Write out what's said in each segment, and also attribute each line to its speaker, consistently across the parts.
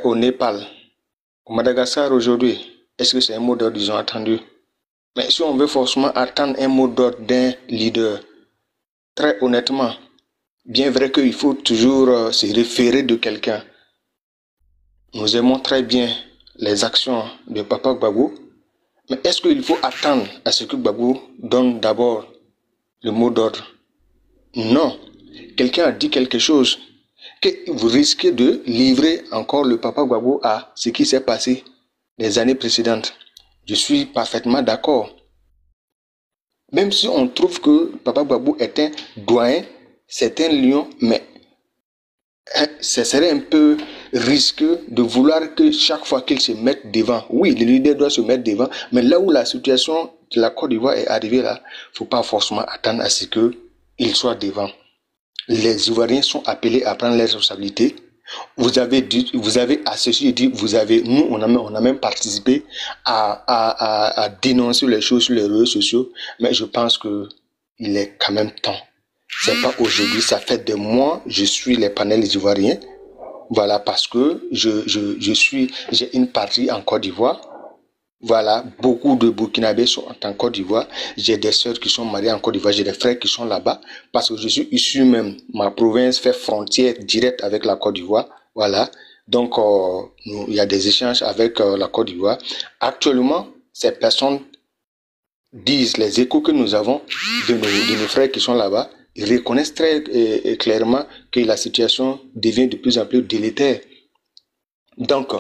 Speaker 1: au Népal, au Madagascar aujourd'hui, est-ce que c'est un mot d'ordre qu'ils ont attendu? Mais si on veut forcément attendre un mot d'ordre d'un leader, très honnêtement, bien vrai qu'il faut toujours se référer de quelqu'un. Nous aimons très bien les actions de Papa Gbagbo, mais est-ce qu'il faut attendre à ce que Gbagbo donne d'abord le mot d'ordre? Non. Quelqu'un a dit quelque chose, que vous risquez de livrer encore le Papa Gbagbo à ce qui s'est passé les années précédentes. Je suis parfaitement d'accord. Même si on trouve que Papa Gbagbo est un doyen, c'est un lion, mais ce serait un peu risqueux de vouloir que chaque fois qu'il se mette devant, oui, le leader doit se mettre devant, mais là où la situation de la Côte d'Ivoire est arrivée là, il ne faut pas forcément attendre à ce qu'il soit devant. Les Ivoiriens sont appelés à prendre leurs responsabilités. Vous avez dit, vous avez à ceci dit, nous on a même participé à dénoncer les choses sur les réseaux sociaux, mais je pense que il est quand même temps. C'est pas aujourd'hui, ça fait des mois, je suis les panels ivoiriens. Voilà, parce que j'ai une partie en Côte d'Ivoire. Voilà, beaucoup de Burkinabés sont en Côte d'Ivoire. J'ai des sœurs qui sont mariées en Côte d'Ivoire, j'ai des frères qui sont là-bas. Parce que je suis issu même, ma province fait frontière directe avec la Côte d'Ivoire. Voilà, donc il y a des échanges avec la Côte d'Ivoire. Actuellement, ces personnes disent, les échos que nous avons de nos frères qui sont là-bas, ils reconnaissent très clairement que la situation devient de plus en plus délétère. Donc,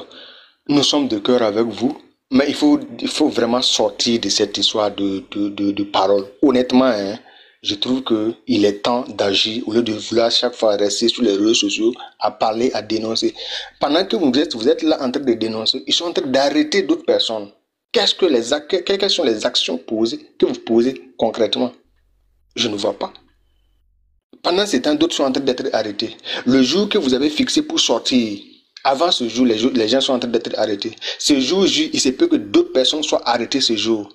Speaker 1: nous sommes de cœur avec vous, mais il faut vraiment sortir de cette histoire de parole. Honnêtement, hein, je trouve qu'il est temps d'agir au lieu de vouloir chaque fois rester sur les réseaux sociaux à parler, à dénoncer. Pendant que vous êtes là en train de dénoncer, ils sont en train d'arrêter d'autres personnes. Quelles sont les actions que vous posez concrètement? Je ne vois pas. Pendant ce temps, d'autres sont en train d'être arrêtés. Le jour que vous avez fixé pour sortir, avant ce jour, les gens sont en train d'être arrêtés. Ce jour, il se peut que d'autres personnes soient arrêtées ce jour.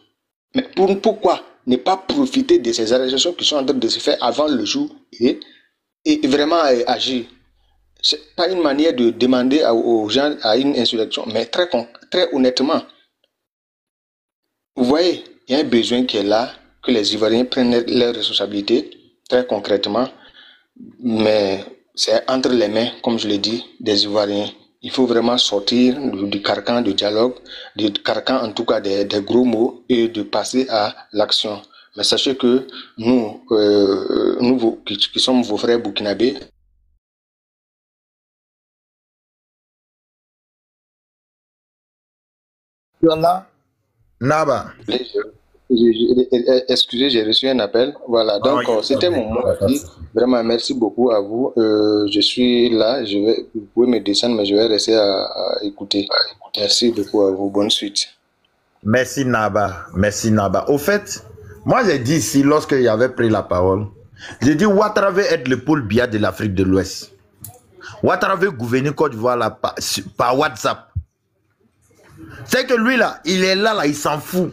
Speaker 1: Mais pourquoi ne pas profiter de ces arrestations qui sont en train de se faire avant le jour et vraiment agir? Ce n'est pas une manière de demander aux gens à une insurrection, mais très honnêtement, vous voyez, il y a un besoin qui est là, que les Ivoiriens prennent leurs responsabilités, très concrètement, mais c'est entre les mains, comme je l'ai dit, des Ivoiriens. Il faut vraiment sortir du carcan de dialogue, du carcan en tout cas des gros mots et de passer à l'action. Mais sachez que nous qui sommes vos frères burkinabés,
Speaker 2: Là, Naba.
Speaker 1: Excusez, j'ai reçu un appel. Voilà, donc c'était mon mot à dire. Vraiment, merci beaucoup à vous. Je suis là, vous pouvez me descendre, mais je vais rester à écouter. Merci beaucoup à vous. Bonne suite.
Speaker 2: Merci Naba. Merci Naba. Au fait, moi j'ai dit ici, lorsqu'il avait pris la parole, j'ai dit Ouattara veut être le pôle Biya de l'Afrique de l'Ouest. Ouattara veut gouverner Côte d'Ivoire par WhatsApp. C'est que lui là, il est là, il s'en fout.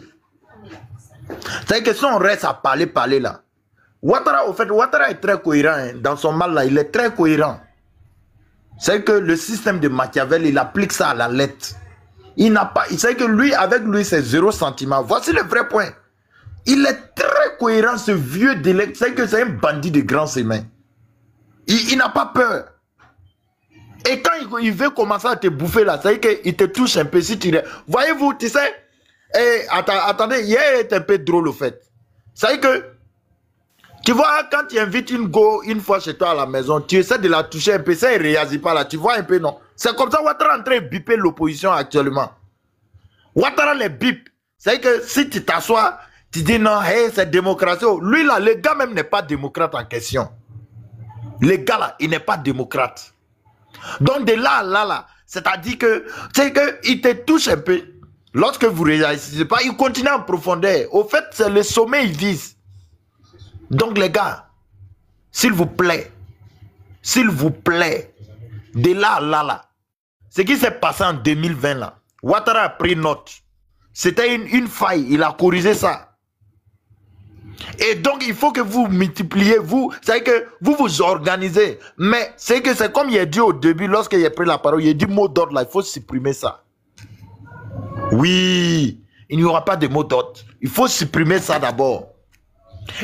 Speaker 2: C'est que si on reste à parler là. Ouattara, au fait, Ouattara est très cohérent. Hein, dans son mal là, il est très cohérent. C'est que le système de Machiavel, il applique ça à la lettre. Il n'a pas, il sait que lui, avec lui, c'est zéro sentiment. Voici le vrai point. Il est très cohérent, ce vieux délai. C'est que c'est un bandit de grand semin. Il n'a pas peur. Et quand il veut commencer à te bouffer là, c'est qu'il te touche un peu. Si tu... Voyez-vous, tu sais, attendez, hier est un peu drôle au fait. C'est que, tu vois, quand tu invites une go une fois chez toi à la maison, tu essaies de la toucher un peu, ça ne réagit pas là, tu vois un peu, non? C'est comme ça Ouattara est en train de biper l'opposition actuellement. Ouattara les bip. C'est que si tu t'assois, tu dis non, hey, c'est démocratie. Lui là, le gars même n'est pas démocrate en question. Le gars là, il n'est pas démocrate. Donc de là à là, c'est-à-dire que, c'est qu'il te touche un peu. Lorsque vous ne réagissez pas, il continue en profondeur. Au fait, c'est le sommet, ils disent. Donc les gars, s'il vous plaît, de là à là, ce qui s'est passé en 2020 là, Ouattara a pris note. C'était une faille, il a corrigé ça. Et donc, il faut que vous multipliez, c'est que vous vous organisez. Mais c'est que c'est comme il a dit au début, lorsqu'il a pris la parole, il a dit mot d'ordre là, il faut supprimer ça. Oui, il n'y aura pas de mot d'ordre. Il faut supprimer ça d'abord.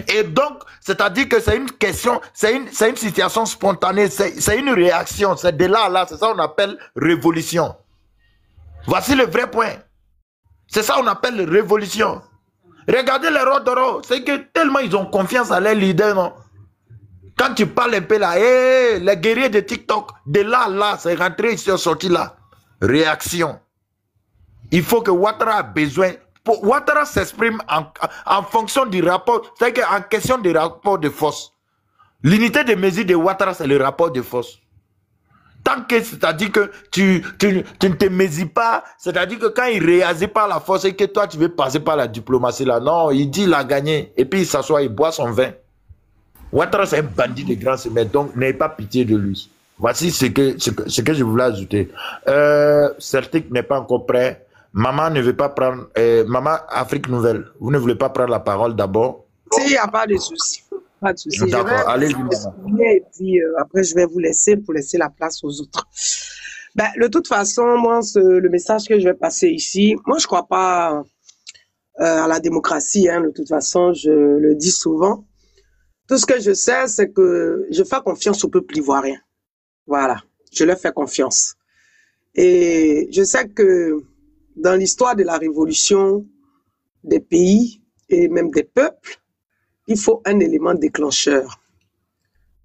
Speaker 2: Et donc, c'est-à-dire que c'est une question, c'est une situation spontanée, c'est une réaction, c'est de là à là, c'est ça qu'on appelle révolution. Voici le vrai point. C'est ça qu'on appelle révolution. Regardez les Rodoro, c'est que tellement ils ont confiance à leurs leaders, non? Quand tu parles un peu là, hey, les guerriers de TikTok, de là à là, c'est rentré, ils sont sortis là. Réaction. Il faut que Ouattara a besoin. Ouattara s'exprime en fonction du rapport, c'est qu'en question du rapport de force. L'unité de mesure de Ouattara, c'est le rapport de force. Tant que c'est-à-dire que tu ne te mesures pas, c'est-à-dire que quand il réagit par la force et que toi tu veux passer par la diplomatie là, non, il dit il a gagné et puis il s'assoit, il boit son vin. Ouattara c'est un bandit de grand sommet, donc n'ayez pas pitié de lui. Voici ce que je voulais ajouter. Celtic n'est pas encore prêt. Maman ne veut pas prendre, Maman Afrique Nouvelle, vous ne voulez pas prendre la parole d'abord?
Speaker 3: Il n'y a pas de souci. Pas de souci.
Speaker 2: D'accord, allez-y.
Speaker 3: Et puis après, je vais vous laisser pour laisser la place aux autres. Ben, de toute façon, moi, le message que je vais passer ici, moi, je crois pas à la démocratie. Hein, de toute façon, je le dis souvent. Tout ce que je sais, c'est que je fais confiance au peuple ivoirien. Voilà, je leur fais confiance. Et je sais que dans l'histoire de la révolution des pays et même des peuples, il faut un élément déclencheur.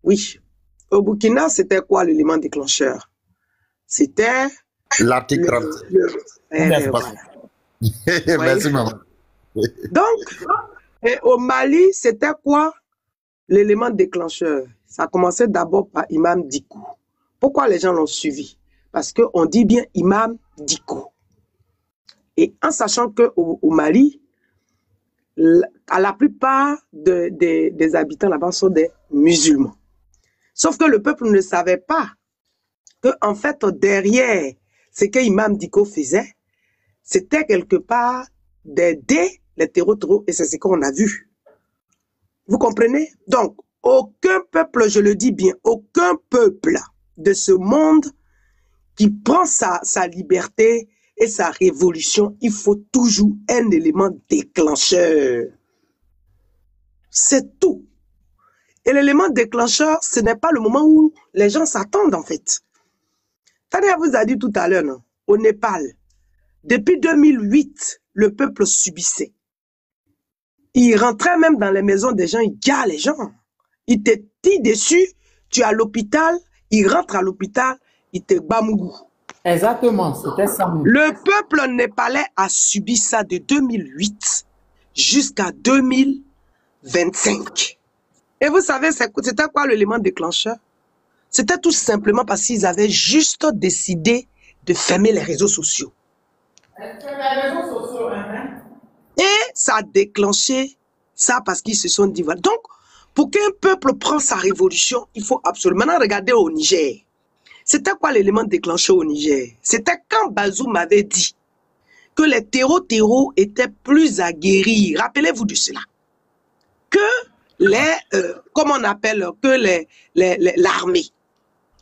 Speaker 3: Oui. Au Burkina, c'était quoi l'élément déclencheur? C'était...
Speaker 2: L'article 30.
Speaker 3: Voilà.
Speaker 2: Merci, maman.
Speaker 3: Donc, au Mali, c'était quoi l'élément déclencheur? Ça a commencé d'abord par Imam Dikou. Pourquoi les gens l'ont suivi? Parce qu'on dit bien Imam Dikou. Et en sachant qu'au Mali, la plupart des habitants là-bas sont des musulmans. Sauf que le peuple ne savait pas que, en fait, derrière ce que Imam Dicko faisait, c'était quelque part d'aider les terreaux, et c'est ce qu'on a vu. Vous comprenez? Donc, aucun peuple, je le dis bien, aucun peuple de ce monde qui prend sa liberté et sa révolution, il faut toujours un élément déclencheur. C'est tout. Et l'élément déclencheur, ce n'est pas le moment où les gens s'attendent en fait. Tania vous a dit tout à l'heure, au Népal, depuis 2008, le peuple subissait. Il rentrait même dans les maisons des gens, il gare les gens. Il te tire dessus, tu es à l'hôpital, il rentre à l'hôpital, il te bamougou.
Speaker 4: Exactement, c'était ça.
Speaker 3: Le peuple népalais a subi ça de 2008 jusqu'à 2025. Et vous savez, c'était quoi l'élément déclencheur? C'était tout simplement parce qu'ils avaient juste décidé de fermer les réseaux sociaux. Et ça a déclenché ça parce qu'ils se sont dit, voilà. Donc, pour qu'un peuple prenne sa révolution, il faut absolument... Maintenant, regardez au Niger. C'était quoi l'élément déclencheur au Niger? C'était quand Bazoum m'avait dit que les terreaux étaient plus aguerris. Rappelez-vous de cela. Que les, comment on appelle, que l'armée.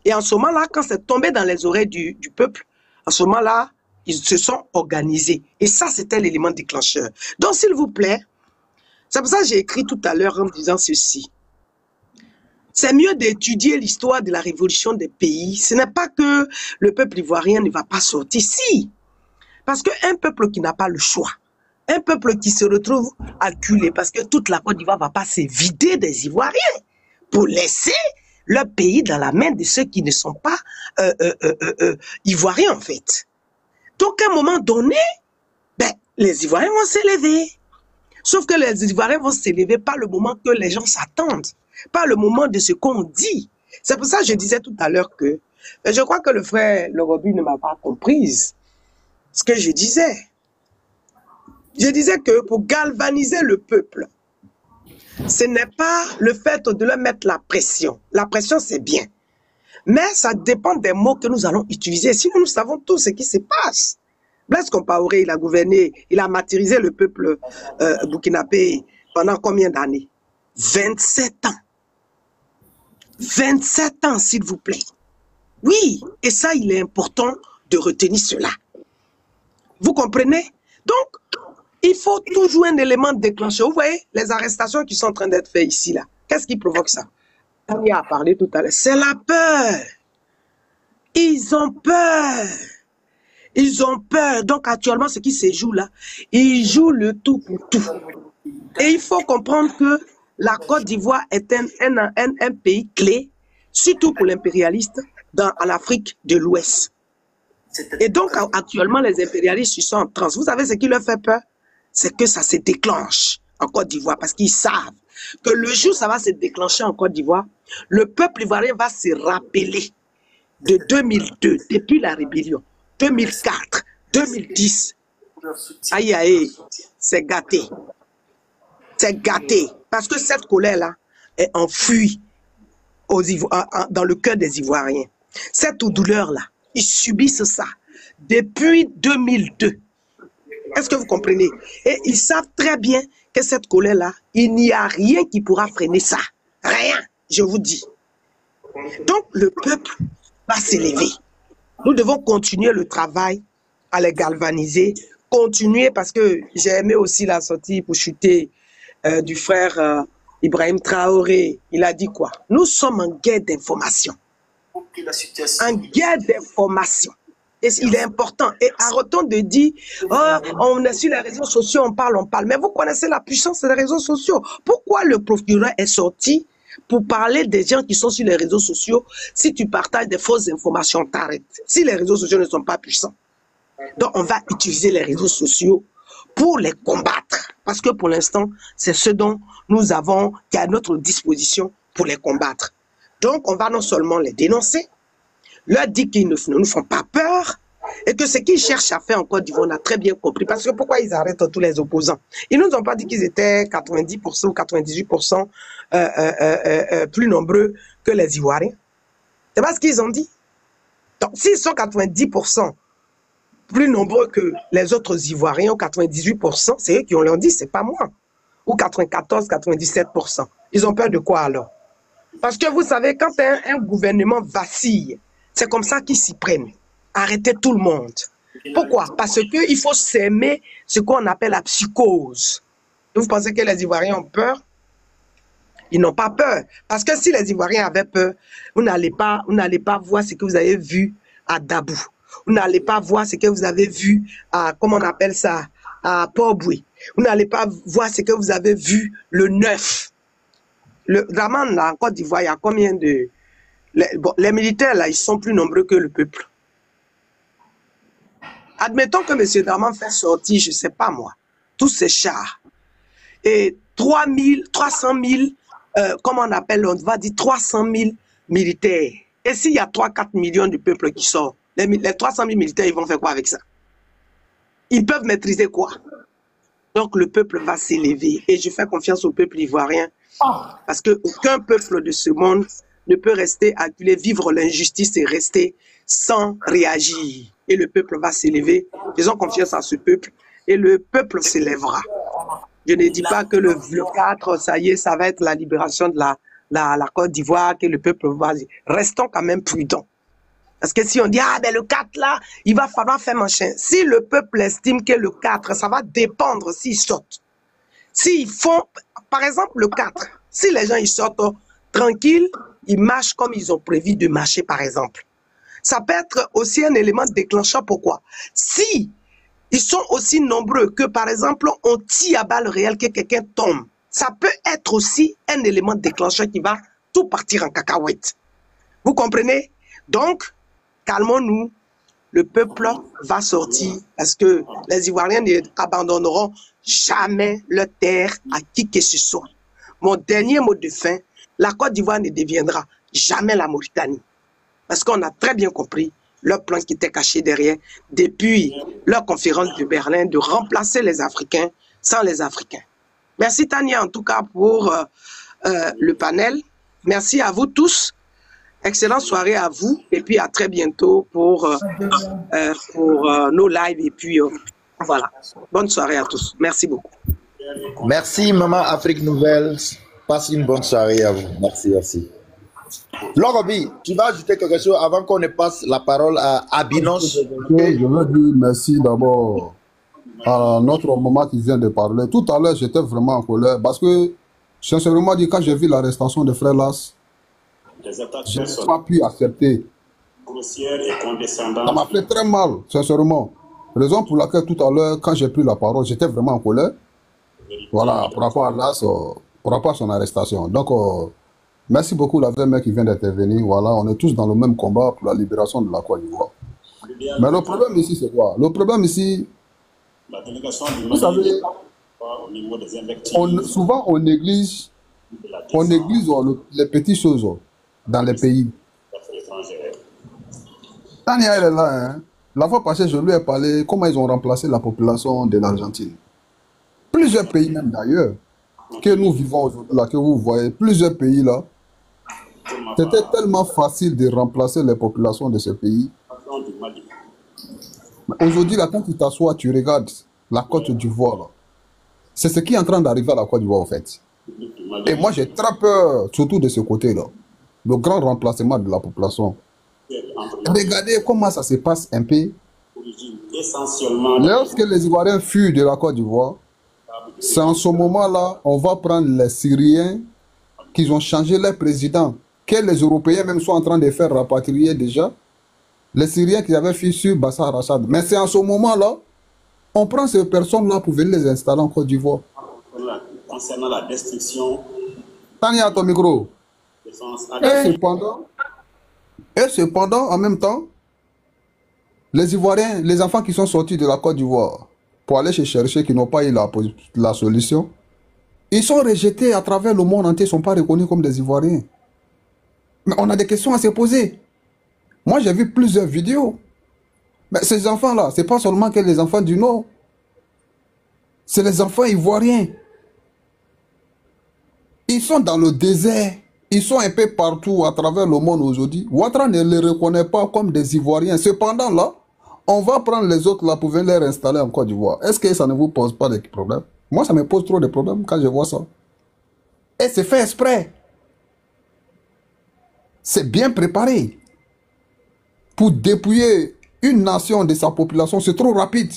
Speaker 3: Et en ce moment-là, quand c'est tombé dans les oreilles du peuple, en ce moment-là, ils se sont organisés. Et ça, c'était l'élément déclencheur. Donc, s'il vous plaît, c'est pour ça que j'ai écrit tout à l'heure en disant ceci. C'est mieux d'étudier l'histoire de la révolution des pays. Ce n'est pas que le peuple ivoirien ne va pas sortir. Si. Parce qu'un peuple qui n'a pas le choix, un peuple qui se retrouve acculé, parce que toute la Côte d'Ivoire ne va pas se vider des Ivoiriens pour laisser leur pays dans la main de ceux qui ne sont pas Ivoiriens en fait. Donc à un moment donné, ben, les Ivoiriens vont s'élever. Sauf que les Ivoiriens vont s'élever pas le moment que les gens s'attendent. Pas le moment de ce qu'on dit. C'est pour ça que je disais tout à l'heure que je crois que le frère Lorobi ne m'a pas comprise. Ce que je disais. Je disais que pour galvaniser le peuple, ce n'est pas le fait de leur mettre la pression. La pression, c'est bien. Mais ça dépend des mots que nous allons utiliser. Sinon, nous savons tout ce qui se passe. Blaise Compaoré, il a gouverné, il a martyrisé le peuple burkinabé. Pendant combien d'années? 27 ans. 27 ans, s'il vous plaît. Oui, et ça, il est important de retenir cela. Vous comprenez? Donc, il faut toujours un élément déclencheur. Vous voyez, les arrestations qui sont en train d'être faites ici, là, qu'est-ce qui provoque ça? Tania a parlé tout à l'heure. C'est la peur. Ils ont peur. Ils ont peur. Donc, actuellement, ce qui se joue là, ils jouent le tout pour tout. Et il faut comprendre que la Côte d'Ivoire est un pays clé, surtout pour l'impérialiste, en Afrique de l'Ouest. Et donc, actuellement, les impérialistes sont en transe. Vous savez ce qui leur fait peur? C'est que ça se déclenche en Côte d'Ivoire, parce qu'ils savent que le jour où ça va se déclencher en Côte d'Ivoire, le peuple ivoirien va se rappeler de 2002, depuis la rébellion, 2004, 2010. Aïe, aïe, c'est gâté. C'est gâté. Parce que cette colère-là est enfouie dans le cœur des Ivoiriens. Cette douleur-là, ils subissent ça depuis 2002. Est-ce que vous comprenez? Et ils savent très bien que cette colère-là, il n'y a rien qui pourra freiner ça. Rien, je vous dis. Donc, le peuple va s'élever. Nous devons continuer le travail à les galvaniser. Continuer, parce que j'ai aimé aussi la sortie pour chuter du frère Ibrahim Traoré. Il a dit quoi? Nous sommes en guerre d'information. En guerre d'information. Et il est important. Et arrêtons de dire, oh, on est sur les réseaux sociaux, on parle. Mais vous connaissez la puissance des réseaux sociaux. Pourquoi le procureur est sorti pour parler des gens qui sont sur les réseaux sociaux? Si tu partages des fausses informations, t'arrêtes. Si les réseaux sociaux ne sont pas puissants. Donc, on va utiliser les réseaux sociaux pour les combattre. Parce que pour l'instant, c'est ce dont nous avons, qui est à notre disposition pour les combattre. Donc, on va non seulement les dénoncer, leur dire qu'ils ne nous font pas peur, et que ce qu'ils cherchent à faire en Côte d'Ivoire, on a très bien compris. Parce que pourquoi ils arrêtent tous les opposants? Ils ne nous ont pas dit qu'ils étaient 90% ou 98% plus nombreux que les Ivoiriens. C'est pas ce qu'ils ont dit. Donc, s'ils sont 90% plus nombreux que les autres Ivoiriens, ou 98%, c'est eux qui l'ont dit, c'est pas moi. Ou 94, 97%. Ils ont peur de quoi alors? Parce que vous savez, quand un gouvernement vacille, c'est comme ça qu'ils s'y prennent. Arrêtez tout le monde. Pourquoi? Parce qu'il faut s'aimer ce qu'on appelle la psychose. Et vous pensez que les Ivoiriens ont peur? Ils n'ont pas peur. Parce que si les Ivoiriens avaient peur, vous n'allez pas voir ce que vous avez vu à Dabou. Vous n'allez pas voir ce que vous avez vu à, comment on appelle ça, à Port-Boué. Vous n'allez pas voir ce que vous avez vu le 9. Le Draman, là, en Côte d'Ivoire, il y a combien de... Les militaires, là, ils sont plus nombreux que le peuple. Admettons que M. Draman fait sortir, je ne sais pas moi, tous ces chars. Et 300 000, comment on appelle, on va dire 300 000 militaires. Et s'il y a 3-4 millions de peuple qui sortent, les 300 000 militaires, ils vont faire quoi avec ça? Ils peuvent maîtriser quoi? Donc le peuple va s'élever. Et je fais confiance au peuple ivoirien. Parce qu'aucun peuple de ce monde ne peut rester acculé, vivre l'injustice et rester sans réagir. Et le peuple va s'élever. Faisons confiance à ce peuple. Et le peuple s'élèvera. Je ne dis pas que le 4, ça y est, ça va être la libération de la Côte d'Ivoire, que le peuple va... Restons quand même prudents. Parce que si on dit, ah ben le 4 là, il va falloir faire machin. Si le peuple estime que le 4, ça va dépendre s'ils sortent. S'ils font, par exemple le 4, si les gens ils sortent tranquilles, ils marchent comme ils ont prévu de marcher par exemple. Ça peut être aussi un élément déclenchant. Pourquoi? Si ils sont aussi nombreux que par exemple on tire à balles réelles que quelqu'un tombe, ça peut être aussi un élément déclenchant qui va tout partir en cacahuète. Vous comprenez? Donc, calmons-nous, le peuple va sortir parce que les Ivoiriens n'abandonneront jamais leur terre à qui que ce soit. Mon dernier mot de fin, la Côte d'Ivoire ne deviendra jamais la Mauritanie. Parce qu'on a très bien compris leur plan qui était caché derrière depuis leur conférence de Berlin de remplacer les Africains sans les Africains. Merci Tania en tout cas pour le panel. Merci à vous tous. Excellente soirée à vous et puis à très bientôt pour nos lives et puis voilà. Bonne soirée à tous. Merci beaucoup.
Speaker 2: Merci, Maman Afrique Nouvelle. Passe une bonne soirée à vous. Merci, merci. Lorobi, tu vas ajouter quelque chose avant qu'on ne passe la parole à Abinos.
Speaker 5: Je veux dire merci d'abord à notre maman qui vient de parler. Tout à l'heure, j'étais vraiment en colère parce que, sincèrement dit, quand j'ai vu l'arrestation de Frère Las, je n'ai pas pu accepter. Ça m'a fait très mal, sincèrement. Raison pour laquelle tout à l'heure, quand j'ai pris la parole, j'étais vraiment en colère. Voilà, par rapport à Las, par rapport à son arrestation. Donc, merci beaucoup la vraie mère qui vient d'intervenir. Voilà, on est tous dans le même combat pour la libération de la Côte d'Ivoire. Mais le problème ici, c'est quoi? Le problème ici, vous savez, souvent on néglige les petites choses dans les pays. Tania, elle est là. Hein. La fois passée, je lui ai parlé comment ils ont remplacé la population de l'Argentine. Plusieurs pays même d'ailleurs, que nous vivons aujourd'hui, là, que vous voyez, plusieurs pays là, c'était tellement facile de remplacer les populations de ces pays. Aujourd'hui, là, quand tu t'assois, tu regardes la Côte d'Ivoire, là. C'est ce qui est en train d'arriver à la Côte d'Ivoire, en fait. Et moi, j'ai très peur, surtout de ce côté-là. Le grand remplacement de la population. Regardez comment ça se passe un peu. Lorsque les Ivoiriens fuient de la Côte d'Ivoire, c'est en ce moment-là, on va prendre les Syriens qui ont changé leur président, que les Européens même sont en train de faire rapatrier déjà. Les Syriens qui avaient fui sur Bachar al-Assad. Mais c'est en ce moment-là, on prend ces personnes-là pour venir les installer en Côte d'Ivoire.
Speaker 6: Concernant la destruction...
Speaker 5: Tania, ton micro. Et cependant, en même temps, les Ivoiriens, les enfants qui sont sortis de la Côte d'Ivoire pour aller se chercher, qui n'ont pas eu la solution, ils sont rejetés à travers le monde entier, ils ne sont pas reconnus comme des Ivoiriens. Mais on a des questions à se poser. Moi, j'ai vu plusieurs vidéos. Mais ces enfants-là, ce n'est pas seulement que les enfants du Nord. C'est les enfants ivoiriens. Ils sont dans le désert. Ils sont un peu partout à travers le monde aujourd'hui. Ouattara ne les reconnaît pas comme des Ivoiriens. Cependant, là, on va prendre les autres là pour venir les installer en Côte d'Ivoire. Est-ce que ça ne vous pose pas de problèmes? Moi, ça me pose trop de problèmes quand je vois ça. Et c'est fait exprès. C'est bien préparé. Pour dépouiller une nation de sa population, c'est trop rapide.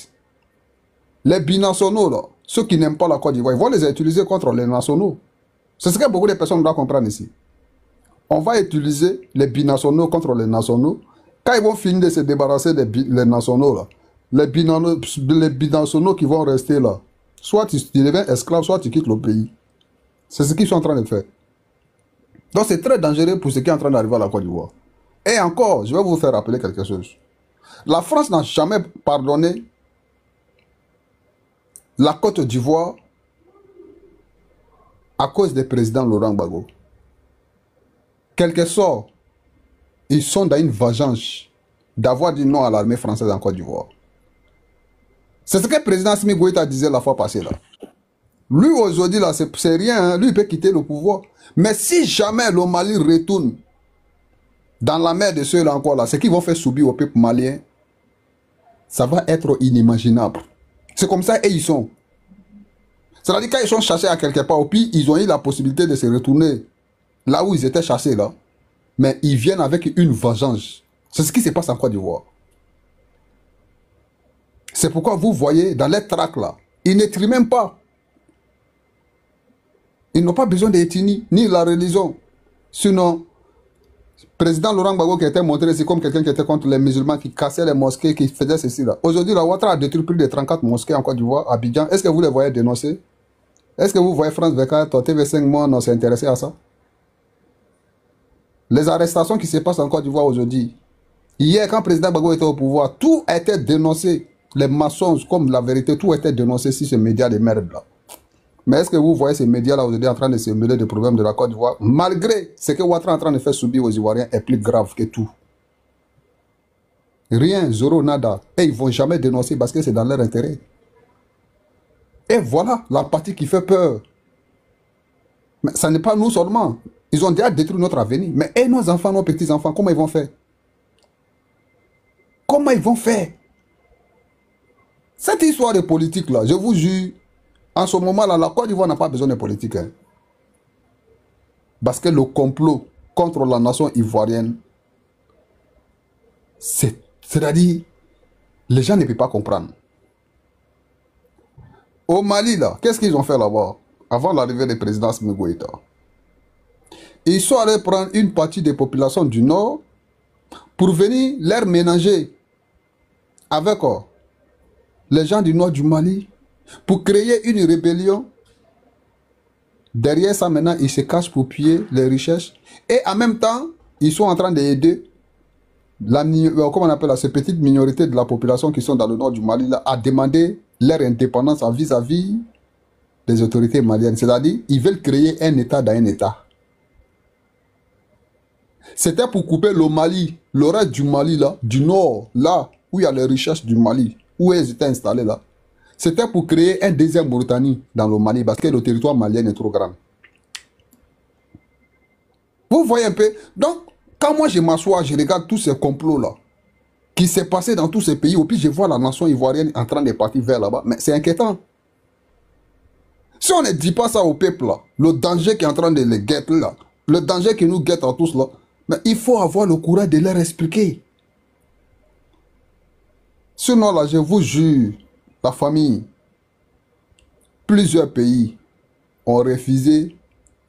Speaker 5: Les binationaux, là, ceux qui n'aiment pas la Côte d'Ivoire, ils vont les utiliser contre les nationaux. C'est ce que beaucoup de personnes doivent comprendre ici. On va utiliser les binationaux contre les nationaux. Quand ils vont finir de se débarrasser des nationaux, là, les binationaux qui vont rester là, soit tu deviens esclave, soit tu quittes le pays. C'est ce qu'ils sont en train de faire. Donc c'est très dangereux pour ce qui est en train d'arriver à la Côte d'Ivoire. Et encore, je vais vous faire rappeler quelque chose. La France n'a jamais pardonné la Côte d'Ivoire à cause du président Laurent Gbagbo. Quel que soit, ils sont dans une vengeance d'avoir dit non à l'armée française en Côte d'Ivoire. C'est ce que le président Assimi Goïta disait la fois passée là. Lui aujourd'hui là, c'est rien, hein. Lui il peut quitter le pouvoir. Mais si jamais le Mali retourne dans la mer de ceux-là encore là, ce qu'ils vont faire subir au peuple malien, ça va être inimaginable. C'est comme ça et ils sont. C'est-à-dire quand ils sont chassés à quelque part, au pire, ils ont eu la possibilité de se retourner là où ils étaient chassés là. Mais ils viennent avec une vengeance. C'est ce qui se passe en Côte d'Ivoire. C'est pourquoi vous voyez dans les tracts là, ils n'écrivent même pas. Ils n'ont pas besoin d'ethnie, ni la religion. Sinon, le président Laurent Gbagbo qui était montré ici comme quelqu'un qui était contre les musulmans, qui cassait les mosquées, qui faisait ceci là. Aujourd'hui, la Ouattara a détruit plus de 34 mosquées en Côte d'Ivoire, à Abidjan. Est-ce que vous les voyez dénoncer? Est-ce que vous voyez France 24, TV5 Monde s'est intéressé à ça? Les arrestations qui se passent en Côte d'Ivoire aujourd'hui. Hier, quand le président Gbagbo était au pouvoir, tout a été dénoncé. Les mensonges comme la vérité, tout a été dénoncé sur ces médias de merde là. Mais est-ce que vous voyez ces médias-là aujourd'hui en train de se mêler des problèmes de la Côte d'Ivoire, malgré ce que Ouattara est en train de faire subir aux Ivoiriens est plus grave que tout? Rien, zéro, nada. Et ils ne vont jamais dénoncer parce que c'est dans leur intérêt. Et voilà la partie qui fait peur. Mais ça n'est pas nous seulement. Ils ont déjà détruit notre avenir. Mais et nos enfants, nos petits-enfants, comment ils vont faire? Comment ils vont faire? Cette histoire de politique là, je vous jure, En ce moment-là, la Côte d'Ivoire n'a pas besoin de politique. Hein. Parce que le complot contre la nation ivoirienne, c'est-à-dire, les gens ne peuvent pas comprendre. Au Mali, là, qu'est-ce qu'ils ont fait là-bas avant l'arrivée du président Assimi Goïta? Ils sont allés prendre une partie des populations du Nord pour venir les ménager avec les gens du Nord du Mali pour créer une rébellion. Derrière ça, maintenant, ils se cachent pour piller les richesses. Et en même temps, ils sont en train d'aider comment on appelle ces petites minorités de la population qui sont dans le nord du Mali là, à demander leur indépendance vis-à-vis des autorités maliennes. C'est-à-dire, ils veulent créer un État dans un État. C'était pour couper le Mali, le reste du Mali là, du nord, là où il y a les richesses du Mali, où ils étaient installés là. C'était pour créer un deuxième Mauritanie dans le Mali parce que le territoire malien est trop grand. Vous voyez un peu? Donc, quand moi je m'assois, je regarde tous ces complots-là qui s'est passé dans tous ces pays, au plus je vois la nation ivoirienne en train de partir vers là-bas, mais c'est inquiétant. Si on ne dit pas ça au peuple, là, le danger qui est en train de les guetter, là, le danger qui nous guette à tous, là, mais il faut avoir le courage de leur expliquer. Sinon, là, je vous jure, la famille, plusieurs pays ont refusé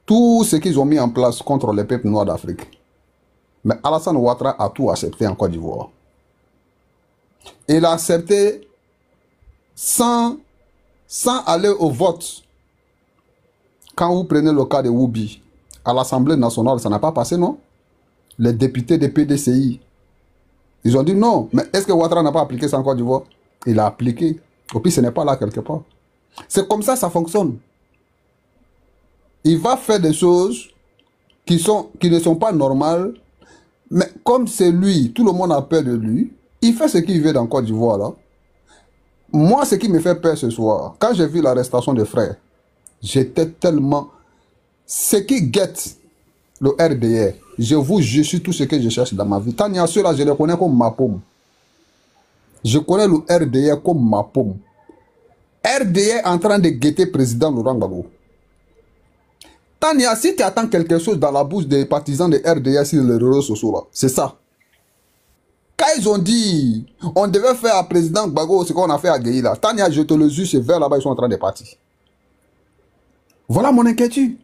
Speaker 5: tout ce qu'ils ont mis en place contre les peuples noirs d'Afrique. Mais Alassane Ouattara a tout accepté en Côte d'Ivoire. Il a accepté sans aller au vote. Quand vous prenez le cas de Woubi, à l'Assemblée nationale, ça n'a pas passé, non? Les députés des PDCI, ils ont dit non. Mais est-ce que Ouattara n'a pas appliqué ça en Côte d'Ivoire? Il a appliqué. Et puis ce n'est pas là quelque part. C'est comme ça fonctionne. Il va faire des choses qui ne sont pas normales. Mais comme c'est lui, tout le monde a peur de lui, il fait ce qu'il veut dans Côte d'Ivoire là. Moi, ce qui me fait peur ce soir, quand j'ai vu l'arrestation des frères, j'étais tellement... Ce qui guette le RDR, je vous jure, c'est tout ce que je cherche dans ma vie. Tant il y a ceux-là, je les connais comme ma paume. Je connais le RDR comme ma paume. RDR en train de guetter président Laurent Gbagbo. Tania, si tu attends quelque chose dans la bouche des partisans de RDR sur les réseaux sociaux, là, c'est ça. Quand ils ont dit, on devait faire à président Gbagbo ce qu'on a fait à Gueye là, Tania, je te le jure, c'est vers là-bas, ils sont en train de partir. Voilà mon inquiétude.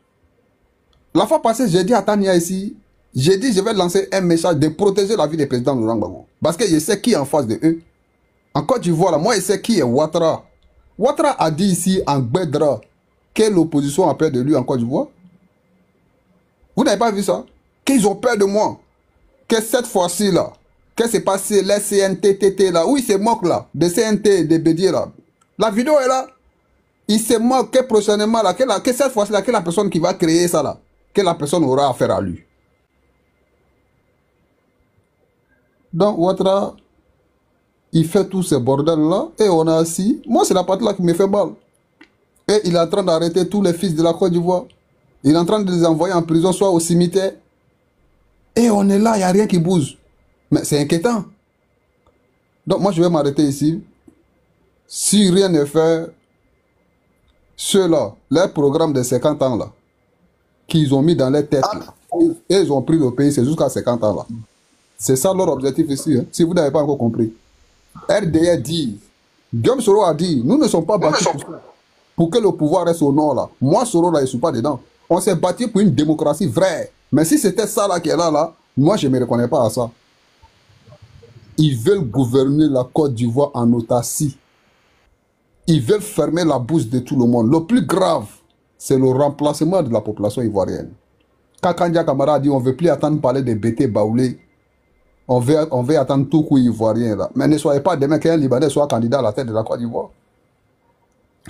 Speaker 5: La fois passée, j'ai dit à Tania ici, j'ai dit, je vais lancer un message de protéger la vie du président Laurent Gbagbo. Parce que je sais qui est en face de eux. En Côte d'Ivoire, là, moi, je sais qui est Ouattara. Ouattara a dit ici, en Gbedra, que l'opposition a peur de lui en Côte d'Ivoire. Vous n'avez pas vu ça? Qu'ils ont peur de moi. Que cette fois-ci là, que c'est passé les CNTTT là, où ils se moquent là, des CNT, des Bédier là. La vidéo est là. Ils se moquent que prochainement là, que cette fois-ci là, que la personne qui va créer ça là, que la personne aura affaire à lui. Donc Ouattara, il fait tous ces bordels là, et on a assis. Moi c'est la partie là qui me fait mal. Et il est en train d'arrêter tous les fils de la Côte d'Ivoire. Il est en train de les envoyer en prison, soit au cimetière. Et on est là, il n'y a rien qui bouge. Mais c'est inquiétant. Donc moi, je vais m'arrêter ici. Si rien n'est fait, ceux-là, leur programme de 50 ans, là, qu'ils ont mis dans leur tête, là, et ils ont pris le pays, c'est jusqu'à 50 ans, là. C'est ça leur objectif ici, hein, si vous n'avez pas encore compris. RDR dit, Guillaume Soro a dit, nous ne sommes pas battus pour que le pouvoir reste au nord, là. Moi, Soro, là, je ne suis pas dedans. On s'est battu pour une démocratie vraie. Mais si c'était ça là qui est là, moi je ne me reconnais pas à ça. Ils veulent gouverner la Côte d'Ivoire en autarcie. Ils veulent fermer la bouche de tout le monde. Le plus grave, c'est le remplacement de la population ivoirienne. Quand Kandia Kamara a dit on ne veut plus attendre parler des BT baoulés, on veut attendre tout coup ivoirien là. Mais ne soyez pas demain qu'un Libanais soit candidat à la tête de la Côte d'Ivoire.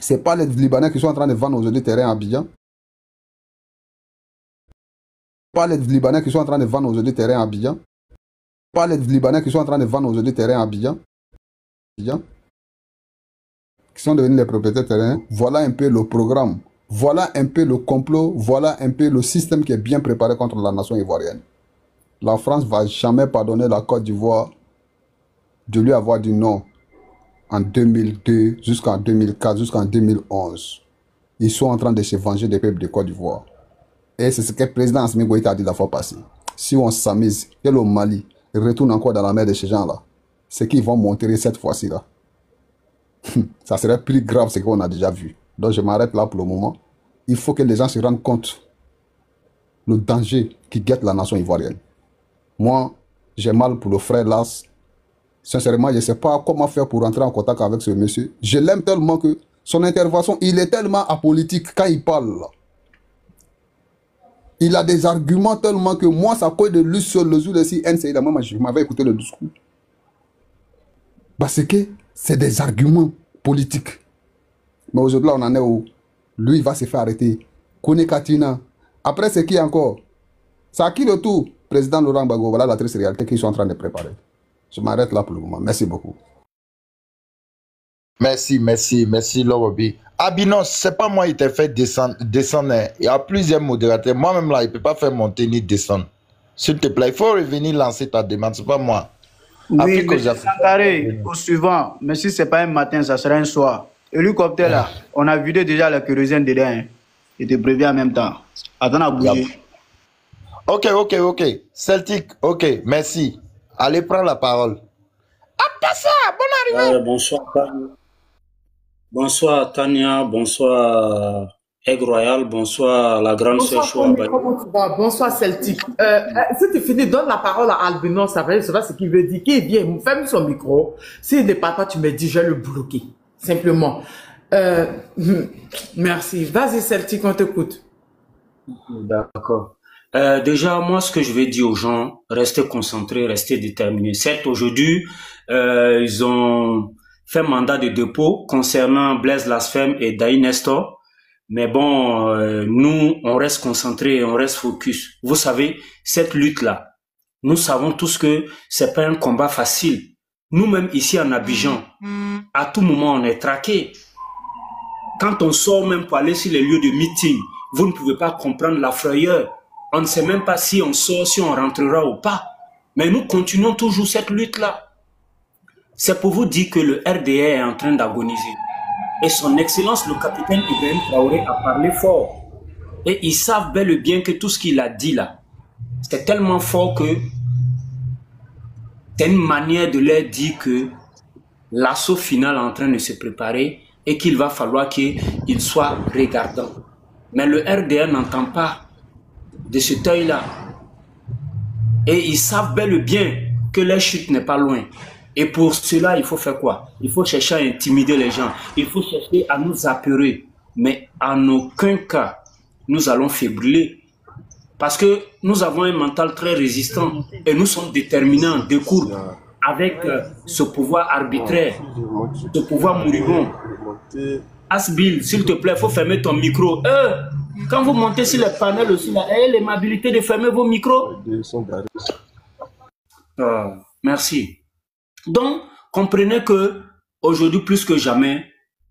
Speaker 5: Ce n'est pas les Libanais qui sont en train de vendre aujourd'hui terrain à Abidjan. Pas les Libanais qui sont en train de vendre aujourd'hui terrain à Abidjan. Pas les Libanais qui sont en train de vendre aujourd'hui terrain à Abidjan. Qui sont devenus les propriétaires terrain. Voilà un peu le programme. Voilà un peu le complot. Voilà un peu le système qui est bien préparé contre la nation ivoirienne. La France ne va jamais pardonner la Côte d'Ivoire de lui avoir dit non en 2002 jusqu'en 2004, jusqu'en 2011. ils sont en train de se venger des peuples de Côte d'Ivoire. Et c'est ce que le président Assimi Goïta a dit la fois passée. Si on s'amuse, que le Mali retourne encore dans la mer de ces gens-là, c'est qu'ils vont monter cette fois-ci-là. Ça serait plus grave ce qu'on a déjà vu. Donc je m'arrête là pour le moment. Il faut que les gens se rendent compte le danger qui guette la nation ivoirienne. Moi, j'ai mal pour le frère Las. Sincèrement, je ne sais pas comment faire pour rentrer en contact avec ce monsieur. Je l'aime tellement que son intervention, il est tellement apolitique quand il parle. Il a des arguments tellement que moi, ça colle de lui sur le jour de si NCI, moi, je m'avais écouté le discours. Parce que c'est des arguments politiques. Mais aujourd'hui, on en est où lui, il va se faire arrêter. Kone Katina. Après, c'est qui encore? C'est à qui le tout? Président Laurent Gbagbo. Voilà la triste réalité qu'ils sont en train de préparer. Je m'arrête là pour le moment. Merci beaucoup.
Speaker 2: Merci, Lorobi. Abinos, c'est pas moi qui t'ai fait descendre. Il y a plusieurs modérateurs. Moi-même là, il ne peut pas faire monter ni descendre. S'il te plaît, il faut revenir lancer ta demande. C'est pas moi.
Speaker 7: Oui, mais Sankaré, au suivant. Mais si ce n'est pas un matin, ça sera un soir. Hélicoptère là, on a vidé déjà la kérosène dedans. Hein. Il te prévient en même temps. Attends à bouger.
Speaker 2: Ok. Celtic, ok, merci. Allez, prends la parole. Apassa, bonne arrivée.
Speaker 6: Bonsoir Tania, bonsoir Aigle Royal, bonsoir la grande sœur Choua.
Speaker 4: Bonsoir Celtic. Si tu finis, donne la parole à Albinos, ça va ce qu'il veut dire. Qui vient, ferme son micro. S'il n'est pas toi, tu me dis, je vais le bloquer. Simplement. Merci. Vas-y Celtic, on t'écoute.
Speaker 6: D'accord. Déjà, moi, ce que je vais dire aux gens, restez concentrés, restez déterminés. Certes, aujourd'hui, ils ont fait mandat de dépôt concernant Blaise Lasfem et Daï Nestor. Mais bon, nous, on reste concentrés, on reste focus. Vous savez, cette lutte-là, nous savons tous que c'est pas un combat facile. Nous-mêmes, ici en Abidjan, à tout moment, on est traqués. Quand on sort même pour aller sur les lieux de meeting, vous ne pouvez pas comprendre la frayeur. On ne sait même pas si on sort, si on rentrera ou pas. Mais nous continuons toujours cette lutte-là. C'est pour vous dire que le RDR est en train d'agoniser. Et son Excellence, le capitaine Ibrahim Traoré, a parlé fort. Et ils savent bel et bien que tout ce qu'il a dit là, c'est tellement fort que c'est une manière de leur dire que l'assaut final est en train de se préparer et qu'il va falloir qu'ils soient regardants. Mais le RDR n'entend pas de cet œil-là. Et ils savent bel et bien que leur chute n'est pas loin. Et pour cela, il faut faire quoi? Il faut chercher à intimider les gens. Il faut chercher à nous apeurer. Mais en aucun cas, nous allons faiblir. Parce que nous avons un mental très résistant. Et nous sommes déterminés en décours avec ce pouvoir arbitraire, ce pouvoir moribond. Asbil, s'il te plaît, il faut fermer ton micro. Quand vous montez sur les panels aussi, ayez l'aimabilité de fermer vos micros. Merci. Donc, comprenez que aujourd'hui, plus que jamais,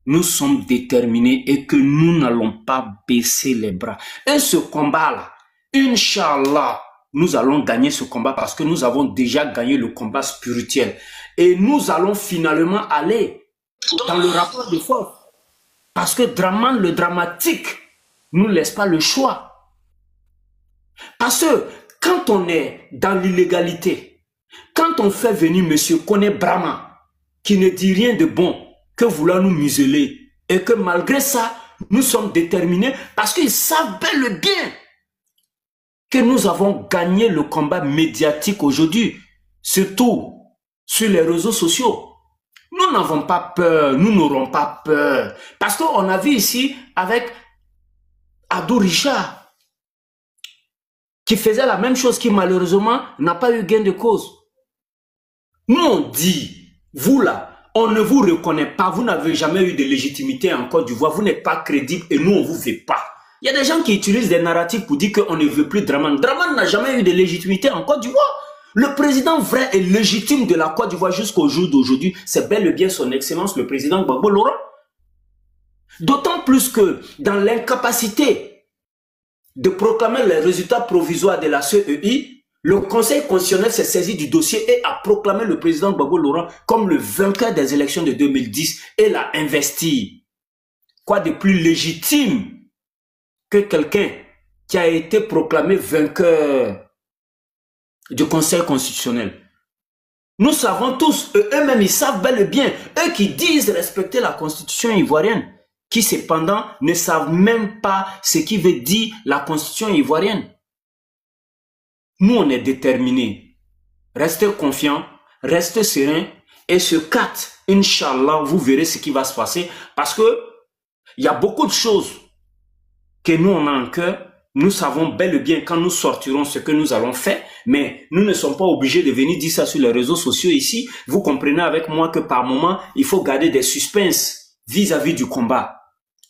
Speaker 6: nous sommes déterminés et que nous n'allons pas baisser les bras. Et ce combat-là, Inch'Allah, nous allons gagner ce combat parce que nous avons déjà gagné le combat spirituel. Et nous allons finalement aller dans le rapport de force. Parce que Draman, le dramatique, ne nous laisse pas le choix. Parce que quand on est dans l'illégalité, quand on fait venir M. Kone Brahma, qui ne dit rien de bon que vouloir nous museler, et que malgré ça, nous sommes déterminés parce qu'ils savent bel et bien que nous avons gagné le combat médiatique aujourd'hui, surtout sur les réseaux sociaux. Nous n'avons pas peur, nous n'aurons pas peur. Parce qu'on a vu ici avec Abdou Richard, qui faisait la même chose, qui malheureusement n'a pas eu gain de cause. Nous on dit, vous là, on ne vous reconnaît pas, vous n'avez jamais eu de légitimité en Côte d'Ivoire, vous n'êtes pas crédible et nous on ne vous veut pas. Il y a des gens qui utilisent des narratifs pour dire qu'on ne veut plus Draman. Draman n'a jamais eu de légitimité en Côte d'Ivoire. Le président vrai et légitime de la Côte d'Ivoire jusqu'au jour d'aujourd'hui, c'est bel et bien son Excellence, le président Gbagbo Laurent. D'autant plus que dans l'incapacité de proclamer les résultats provisoires de la CEI, le Conseil constitutionnel s'est saisi du dossier et a proclamé le président Gbagbo Laurent comme le vainqueur des élections de 2010 et l'a investi. Quoi de plus légitime que quelqu'un qui a été proclamé vainqueur du Conseil constitutionnel? Nous savons tous, eux-mêmes, ils savent bel et bien, eux qui disent respecter la Constitution ivoirienne, qui cependant ne savent même pas ce qui veut dire la Constitution ivoirienne. Nous, on est déterminés. Restez confiants, restez sereins, et ce 4, Inch'Allah, vous verrez ce qui va se passer, parce que il y a beaucoup de choses que nous, on a en cœur. Nous savons bel et bien quand nous sortirons ce que nous allons faire, mais nous ne sommes pas obligés de venir dire ça sur les réseaux sociaux ici. Vous comprenez avec moi que par moment, il faut garder des suspens vis-à-vis du combat.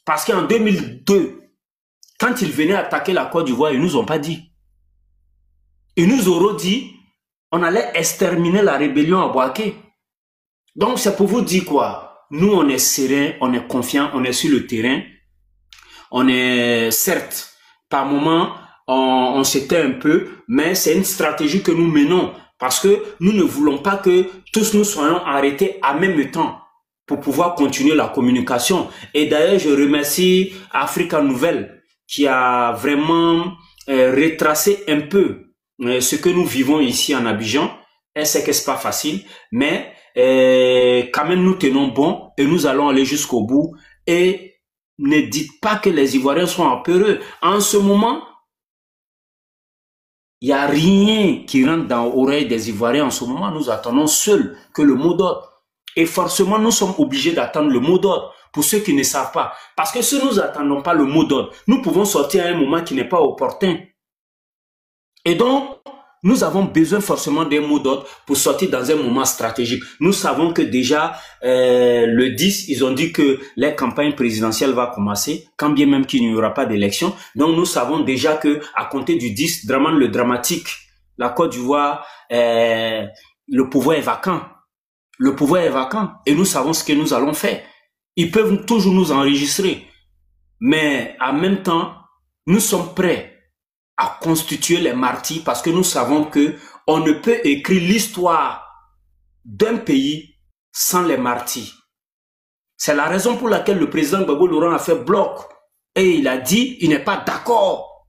Speaker 6: Parce qu'en 2002, quand ils venaient attaquer la Côte d'Ivoire, ils nous ont pas dit. Ils nous auront dit, on allait exterminer la rébellion à Bouaké. Donc c'est pour vous dire quoi? Nous, on est serein, on est confiant, on est sur le terrain. On est certes, par moment, on s'éteint un peu, mais c'est une stratégie que nous menons parce que nous ne voulons pas que tous nous soyons arrêtés en même temps pour pouvoir continuer la communication. Et d'ailleurs, je remercie Africa Nouvelle qui a vraiment retracé un peu ce que nous vivons ici en Abidjan. Elle sait que c'est pas facile, mais quand même nous tenons bon et nous allons aller jusqu'au bout. Et ne dites pas que les Ivoiriens sont apeureux. En ce moment, il n'y a rien qui rentre dans l'oreille des Ivoiriens. En ce moment, nous attendons seul que le mot d'ordre. Et forcément, nous sommes obligés d'attendre le mot d'ordre pour ceux qui ne savent pas. Parce que si nous n'attendons pas le mot d'ordre, nous pouvons sortir à un moment qui n'est pas opportun. Et donc, nous avons besoin forcément d'un mot d'ordre pour sortir dans un moment stratégique. Nous savons que déjà, le 10, ils ont dit que la campagne présidentielle va commencer, quand bien même qu'il n'y aura pas d'élection. Donc, nous savons déjà que à compter du 10, Dramane le dramatique, la Côte d'Ivoire, le pouvoir est vacant. Le pouvoir est vacant. Et nous savons ce que nous allons faire. Ils peuvent toujours nous enregistrer. Mais en même temps, nous sommes prêts à constituer les martyrs parce que nous savons que on ne peut écrire l'histoire d'un pays sans les martyrs. C'est la raison pour laquelle le président Gbagbo Laurent a fait bloc et il a dit il n'est pas d'accord.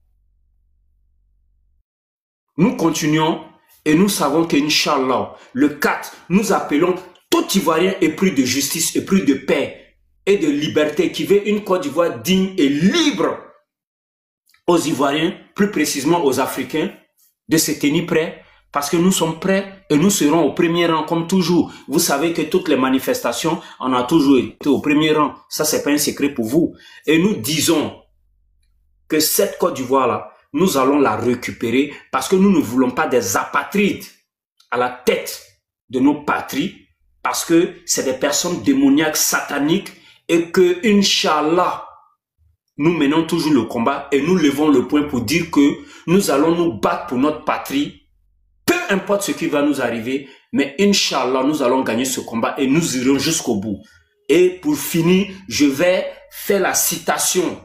Speaker 6: Nous continuons et nous savons qu'Inch'Allah, le 4, nous appelons tout Ivoirien épris de justice, épris de paix et de liberté qui veut une Côte d'Ivoire digne et libre aux Ivoiriens, plus précisément aux Africains, de se tenir prêts, parce que nous sommes prêts et nous serons au premier rang comme toujours. Vous savez que toutes les manifestations, on a toujours été au premier rang. Ça, c'est pas un secret pour vous. Et nous disons que cette Côte d'Ivoire-là, nous allons la récupérer parce que nous ne voulons pas des apatrides à la tête de nos patries, parce que c'est des personnes démoniaques, sataniques, et que, Inch'Allah, nous menons toujours le combat et nous levons le point pour dire que nous allons nous battre pour notre patrie, peu importe ce qui va nous arriver, mais Inch'Allah, nous allons gagner ce combat et nous irons jusqu'au bout. Et pour finir, je vais faire la citation